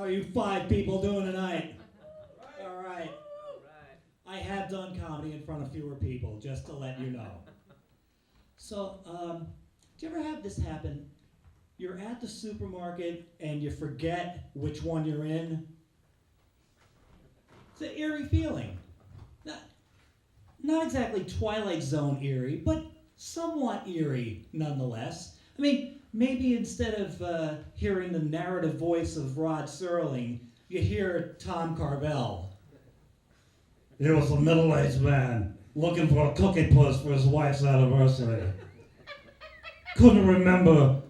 How are you 5 people doing tonight? All right. I have done comedy in front of fewer people, just to let you know. So, do you ever have this happen? You're at the supermarket and you forget which one you're in. It's an eerie feeling. Not exactly Twilight Zone eerie, but somewhat eerie nonetheless. I mean, maybe instead of hearing the narrative voice of Rod Serling, you hear Tom Carvel. He was a middle-aged man looking for a cookie puss for his wife's anniversary. Couldn't remember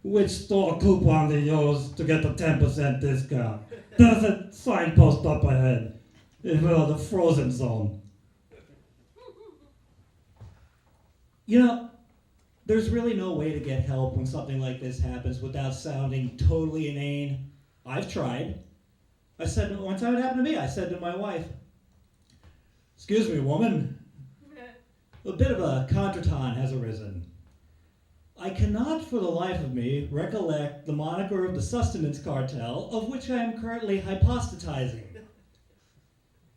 which store coupon to use to get the 10% discount. There's a signpost up ahead. It's the frozen zone. You know, there's really no way to get help when something like this happens without sounding totally inane. I've tried. I said, one time it happened to me, I said to my wife, "Excuse me, woman, a bit of a contretemps has arisen. I cannot for the life of me recollect the moniker of the sustenance cartel of which I am currently hypostatizing.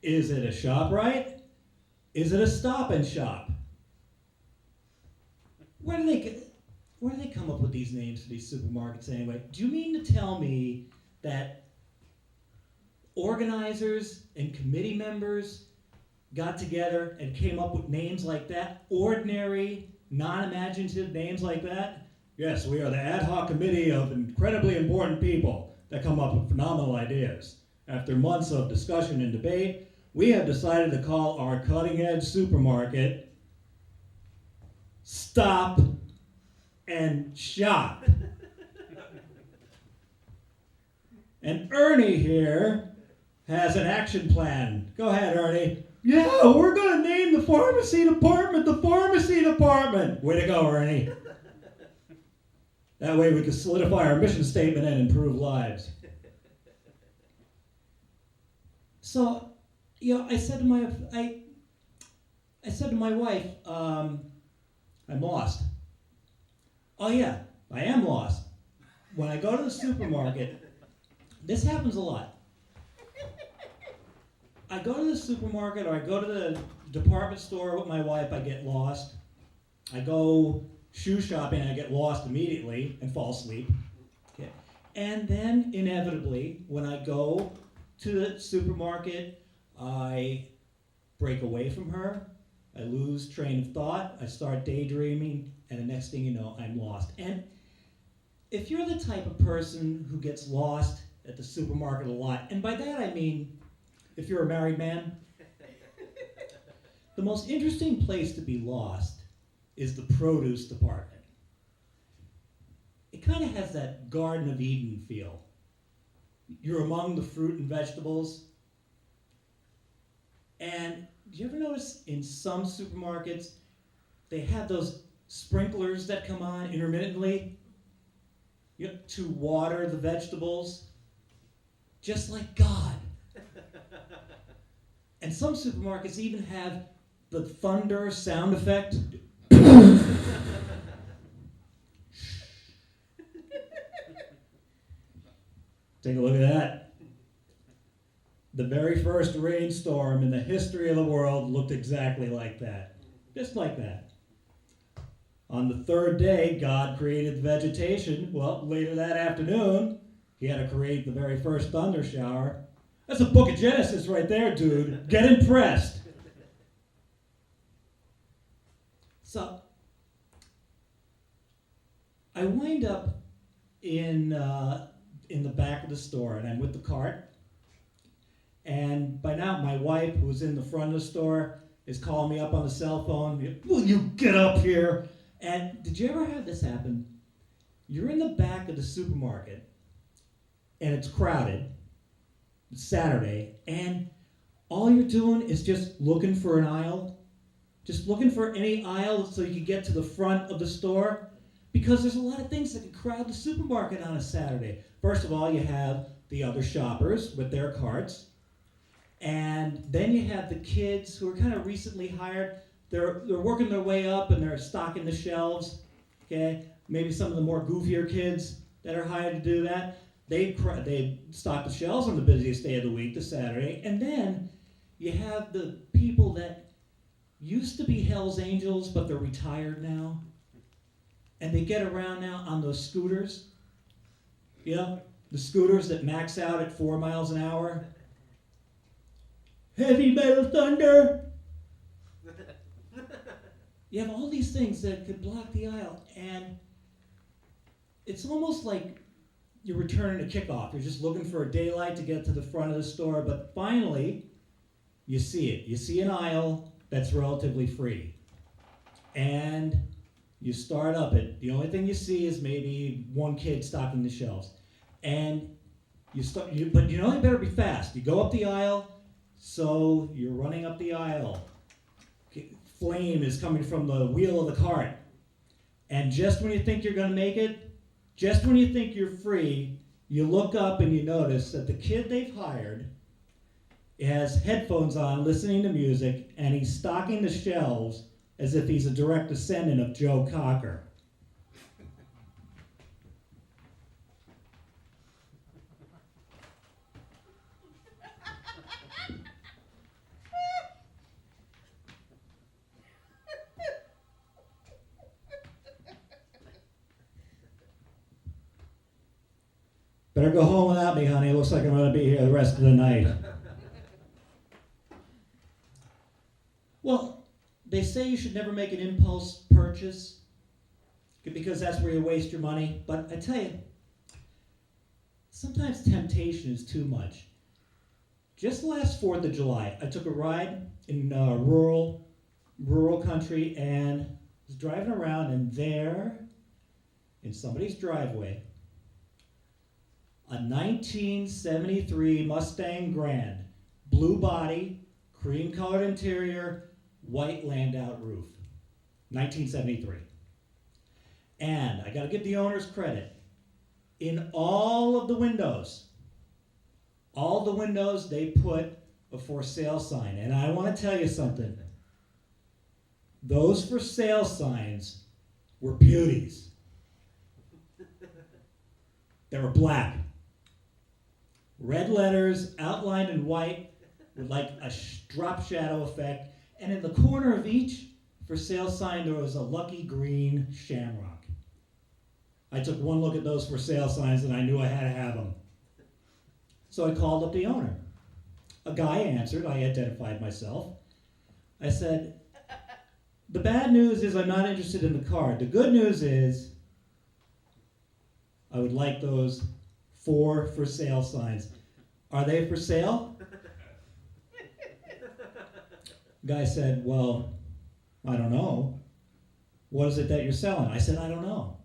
Is it a ShopRite? Is it a Stop and Shop? Where do they come up with these names for these supermarkets anyway? Do you mean to tell me that organizers and committee members got together and came up with names like that? Ordinary, non-imaginative names like that? Yes, we are the ad hoc committee of incredibly important people that come up with phenomenal ideas. After months of discussion and debate, we have decided to call our cutting-edge supermarket Stop and Shop. And Ernie here has an action plan. Go ahead, Ernie. Yeah, we're going to name the pharmacy department the pharmacy department. Way to go, Ernie. That way we can solidify our mission statement and improve lives. So, I said to my wife, I'm lost. Oh yeah, I am lost. When I go to the supermarket, this happens a lot. I go to the supermarket or I go to the department store with my wife, I get lost. I go shoe shopping, I get lost immediately and fall asleep. Okay. And then inevitably, when I go to the supermarket, I break away from her. I lose train of thought, I start daydreaming, and the next thing you know, I'm lost. And if you're the type of person who gets lost at the supermarket a lot, and by that I mean, if you're a married man, the most interesting place to be lost is the produce department. It kind of has that Garden of Eden feel. You're among the fruit and vegetables, and do you ever notice in some supermarkets, they have those sprinklers that come on intermittently to water the vegetables? Just like God. And some supermarkets even have the thunder sound effect. Take a look at that. The very first rainstorm in the history of the world looked exactly like that. Just like that. On the 3rd day, God created the vegetation. Well, later that afternoon, he had to create the very first thunder shower. That's a book of Genesis right there, dude. Get impressed. So, I wind up in the back of the store, and I'm with the cart. And by now, my wife, who's in the front of the store, is calling me up on the cell phone. Will you get up here? And did you ever have this happen? You're in the back of the supermarket, and it's crowded. It's Saturday, and all you're doing is just looking for an aisle. Just looking for any aisle so you can get to the front of the store. Because there's a lot of things that can crowd the supermarket on a Saturday. First of all, you have the other shoppers with their carts. And then you have the kids who are kind of recently hired. They're working their way up and they're stocking the shelves. Okay, maybe some of the more goofier kids that are hired to do that. They stock the shelves on the busiest day of the week, the Saturday, and then you have the people that used to be Hell's Angels, but they're retired now, and they get around now on those scooters. You know, the scooters that max out at 4 miles an hour. Heavy metal thunder. You have all these things that could block the aisle, and it's almost like you're returning a kickoff. You're just looking for a daylight to get to the front of the store, but finally, you see it. You see an aisle that's relatively free. And you start up it. The only thing you see is maybe one kid stocking the shelves. And but you know you better be fast. You go up the aisle, so you're running up the aisle. Flame is coming from the wheel of the cart. And just when you think you're going to make it, just when you think you're free, you look up and you notice that the kid they've hired has headphones on, listening to music, and he's stocking the shelves as if he's a direct descendant of Joe Cocker. Better go home without me, honey. It looks like I'm going to be here the rest of the night. Well, they say you should never make an impulse purchase because that's where you waste your money. But I tell you, sometimes temptation is too much. Just last 4th of July, I took a ride in rural country and was driving around, and there, in somebody's driveway, a 1973 Mustang Grand, blue body, cream-colored interior, white land-out roof. 1973. And I got to give the owners credit. In all of the windows, they put a for sale sign. And I want to tell you something. Those for sale signs were beauties. They were black. Red letters outlined in white with like a drop shadow effect. And in the corner of each for sale sign, there was a lucky green shamrock. I took one look at those for sale signs and I knew I had to have them. So I called up the owner. A guy answered. I identified myself. I said, the bad news is I'm not interested in the car. The good news is I would like those 4 for sale signs. Are they for sale? Guy said, well, I don't know. What is it that you're selling? I said, I don't know.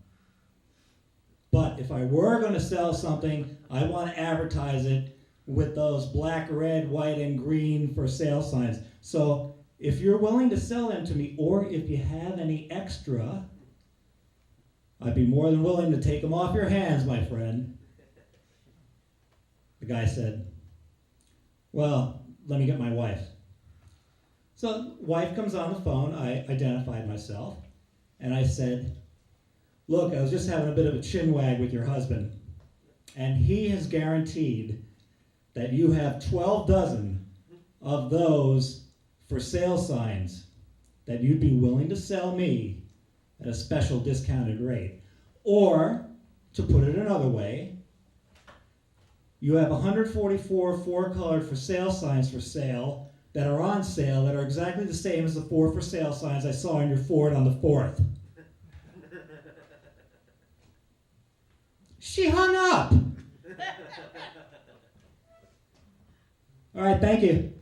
But if I were going to sell something, I want to advertise it with those black, red, white, and green for sale signs. So if you're willing to sell them to me, or if you have any extra, I'd be more than willing to take them off your hands, my friend. The guy said, well, let me get my wife. So wife comes on the phone. I identified myself. And I said, look, I was just having a bit of a chin wag with your husband. And he has guaranteed that you have 12 dozen of those for sale signs that you'd be willing to sell me at a special discounted rate. Or, to put it another way, you have 144 4-colored for sale signs for sale that are on sale that are exactly the same as the 4 for sale signs I saw in your Ford on the 4th. She hung up. All right, thank you.